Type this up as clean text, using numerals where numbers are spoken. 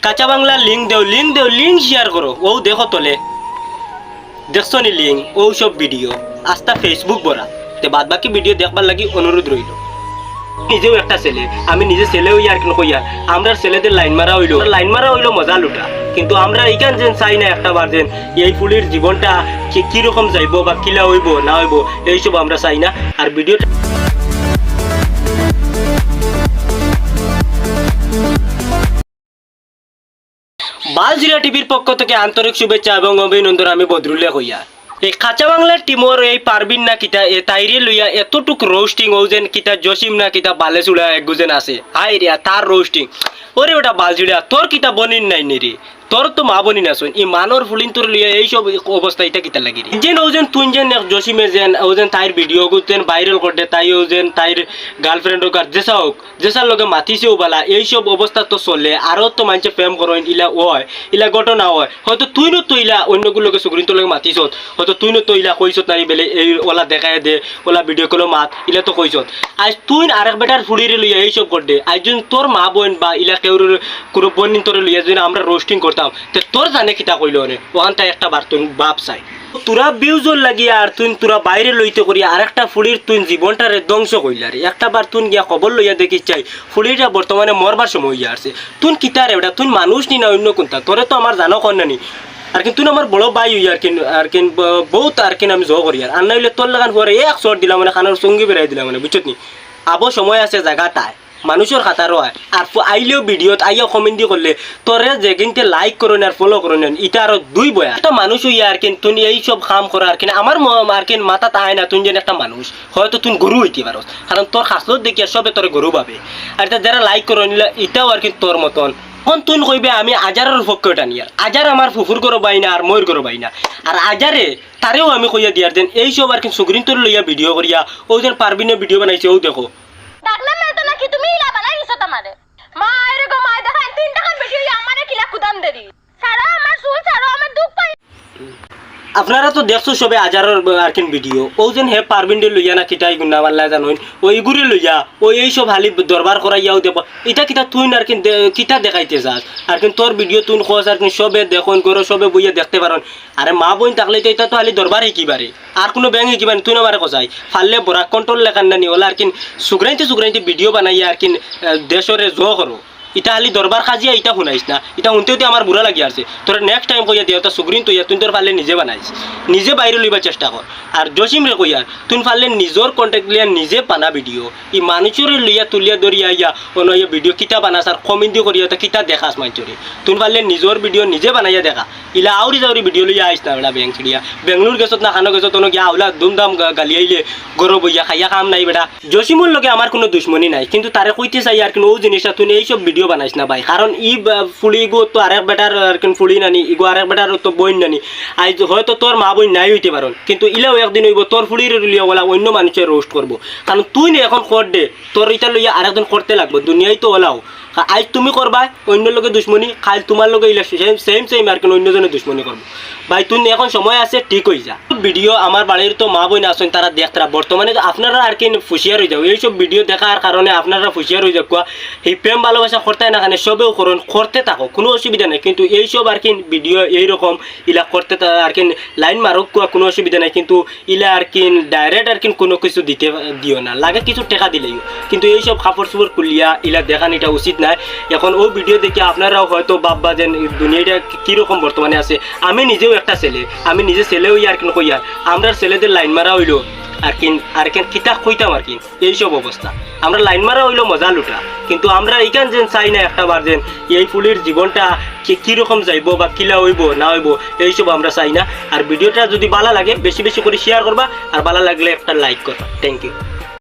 কাঁচা বাংলা লিঙ্ক দেও link share করো। ও দেখো তলে দেখছো নি লিঙ্ক, ও সব ভিডিও আস্তা ফেসবুক ভরা। তে বাদ বাকি ভিডিও দেখবার লাগি অনুরোধ রইল। নিজেও একটা ছেলে, আমি নিজে ছেলে হই আর কেন কইয়া আমরা ছেলেদের লাইন মারা হইলো মজা লুটা। কিন্তু আমরা এইখান যেন চাই না একটা বার যেন এই ফুলির জীবনটা কিরকম যাইব বা কিলা হইব না হইব এইসব আমরা চাই না। আর ভিডিওটা বালজিরা টিভির পক্ষ থেকে আন্তরিক শুভেচ্ছা এবং অভিনন্দন। আমি বদরুল্লাহ হইয়া এই কাঁচা বাংলার টিমর এই পারবিন না কিতা এ তাইরে লইয়া এতটুক রোস্টিং ও যেন কিতা জসিম না কিতা বালেচুড়া একগুজেন আছে। হাই রে তার রোস্টিং, ওরে ওটা বালজিরা তোর কিতা বনিন নাই নি রে, তোর তো মা বনি না শুন ই মানর ফুলিন তোর লিয়া এইসব অবস্থা এটা কিতা লাগি রে। যেন ও যেন তুই যেন জসিমে যেন ও যেন তাইর ভিডিও যেন ভাইরাল করতে তাই ও যেন তাইর গার্লফ্রেন্ড হোক আর যেসা হোক যেসার লগে মাতিছেও বালা এইসব অবস্থা তো চলে। আরও তো মানুষে প্রেম করেন ইলা হয় ইলা ঘটনা হয়। হয়তো তুই নো তো ইলা অন্যগুলোকে সুগ্রিন তোর লগে মাতিছ, হয়তো তুই নো তো ইলা কইছত নারী বেলে এই ওলা দেখাই দে ওলা ভিডিও কলো মাত ইলা তো কইছত। আজ তুই আরেক বেটার ফুলিরে লইয়া এইসব করতে আজ যদি তোর মা বোন বা ইলা কেউ কোনো বোন তোরে লইয়া যদি আমরা রোস্টিং করতাম তে তোর জানে কিতা কইল রে ওখান তাই একটা বার তুই বাপ চাই তোরা বিউজল লাগিয়া আর তুই তোরা বাইরে লইতে করি আরেকটা ফুলির তুই জীবনটারে ধ্বংস কইলা রে। একটা বার তুই গিয়া খবর লইয়া দেখিস চাই ফুলিটা বর্তমানে মরবার সময় হইয়া আসছে। তুই কিতা রে ওটা তুই মানুষ নি না অন্য কোনটা তোরে তো আমার জানো কন নানি আর কিন্তু তুই আমার বড় ভাই হইয়া আর কিন বহুত আর কিন আমি জো করি আর নাইলে তোর লাগান পরে এক শর্ট দিলাম মানে খানার সঙ্গী বেড়াই দিলাম মানে বুঝছত নি। আবো সময় আছে জায়গাটায় মানুষের খাতারও হয় আর আইলেও ভিডিওত আইয়া কমেন্ট দিয়ে করলে তোরে যে কিন্তু লাইক করেন আর ফলো করেন এটা আরো দুই বয়া একটা মানুষ হইয়া আর কিন্তু তুই এইসব কাম করা আর কিনা আমার আর কিন মাথা তাই না তুই যেন একটা মানুষ হয়তো তুই গরু হইতে পারো কারণ তোর খাসলত দেখিয়া সবে তোর গরু পাবে। আর এটা যারা লাইক করেন এটাও আর কি তোর মতন এখন তুই কইবে আমি আজারের পক্ষে ওটা নিয়ে আজার আমার ফুফুর করো বাই না আর ময়ূর করো বাই না আর আজারে তারেও আমি কইয়া দিয়ার দেন এইসব আর কি সুগ্রিন তোর লইয়া ভিডিও করিয়া ও যেন পারবিনে ভিডিও বানাইছে ও দেখো ডাকলাম না তো নাকি তুমি ইলা বানাই দিছো তোমারে মা এরকম মা দেখাই 3 টাকার ভিডিও আমারে কিলা কুদাম দেরি সারা আমার চুল সারা আমার দুঃখ পাই। আপনারা তো দেখছো সবে আজারের আর কি ভিডিও ও যেন হে পারবিন্ডে লইয়া না কিটাই গুন্না মাল্লা জানোই ওই গুড়ি লইয়া ওই এইসব হালি দরবার করাইয়াও দেব এটা কিতা তুই আর কি কিতা দেখাইতে যাস আর কিন্তু তোর ভিডিও তুই খোঁজ আর কি সবে দেখুন করো সবে বইয়া দেখতে পারেন। আরে মা বোন থাকলে তো এটা তো হালি দরবার শিকিবারে আর কোনো ব্যাংক শিকিবারে তুই আমারে কসাই ফাললে বরা কন্ট্রোল লেখান না নি ওলা আর কি সুগ্রাইতে ভিডিও বানাইয়া আর কি দেশরে জো করো এটা হালি দরবার খাজিয়া এটা শুনাইস না এটা শুনতেও আমার বুড়া লাগি আছে। তোর নেক্সট টাইম কইয়া দিও তা সুগ্রিন তুই তুই তোর ফালে নিজে বানাইস নিজে বাইরে লইবার চেষ্টা কর। আর জসিম রে কইয়া তুই ফালে নিজের কন্টেক্ট লিয়া নিজে বানা ভিডিও ই মানুষের লইয়া তুলিয়া ধরিয়া আইয়া অন্য ভিডিও কিতা বানাস আর কমেন্ট করিয়া তা কিতা দেখাস মানুষরে তুই ফালে নিজের ভিডিও নিজে বানাইয়া দেখা ইলা আউরি যাউরি ভিডিও লইয়া আইস না বেড়া ব্যাংক ছিড়িয়া বেঙ্গলোর গেছত না খানো গেছত গিয়া আউলা দুমদাম গালি আইলে গরব হইয়া খাইয়া কাম নাই বেড়া। জসিমুর লগে আমার কোনো দুশ্মনী নাই কিন্তু তারে কইতে চাই আর কিন্তু ও জিনিসটা তুই এইসব ভিডিও বানাইস না ভাই কারণ ই ফুলি গো তো আরেক বেটার আর কি ফুলি নানি ইগো আরেক বেটার তো বইন নানি আজ হয়তো তোর মা বই নাই হইতে পারন কিন্তু ইলাও একদিন হইব তোর ফুলির লিয়া ওলা অন্য মানুষের রোস্ট করবো কারণ তুই না এখন কর দে তোর এটা লইয়া আরেকজন করতে লাগবো দুনিয়ায় তো ওলাও আজ তুমি করবা অন্য লোকে দুশ্মনী কাল তোমার লোকে ইলা সেম আর কি অন্যজনে দুশ্মনী করবো ভাই তুই এখন সময় আছে ঠিক হয়ে যা। ভিডিও আমার বাড়ির তো মা বোন আসেন তারা দেখতারা বর্তমানে আপনারা আর কি ফুসিয়ার হয়ে যাও এইসব ভিডিও দেখার কারণে আপনারা ফুসিয়ার হয়ে যাক এই প্রেম ভালোবাসা করতে না কেন সবেও করুন করতে থাকো কোনো অসুবিধা নেই কিন্তু এইসব আর কি ভিডিও এইরকম ইলা করতে আর কি লাইন মারক কোনো অসুবিধা নেই কিন্তু ইলা আর কি ডাইরেক্ট আর কি কোনো কিছু দিতে দিও না লাগে কিছু টাকা দিলেও কিন্তু এইসব কাপড় চোপড় খুলিয়া ইলা দেখান এটা উচিত নাই। এখন ও ভিডিও দেখে আপনারাও হয়তো ভাববা যে দুনিয়াটা কীরকম বর্তমানে আছে। আমি নিজেও একটা ছেলে আমি নিজে ছেলে হই আর কি কইয়া আমরা ছেলেদের লাইন মারা হইলো আর কেন কিতা কইতাম আর কি এইসব অবস্থা আমরা লাইন মারা হইলো মজা লুটা কিন্তু আমরা এইখান যেন চাই না একটা বার যেন এই ফুলির জীবনটা কীরকম যাইব বা কিলা হইব না হইব এইসব আমরা চাই না। আর ভিডিওটা যদি ভালো লাগে বেশি বেশি করে শেয়ার করবা আর ভালো লাগলে একটা লাইক করবা। Thank you.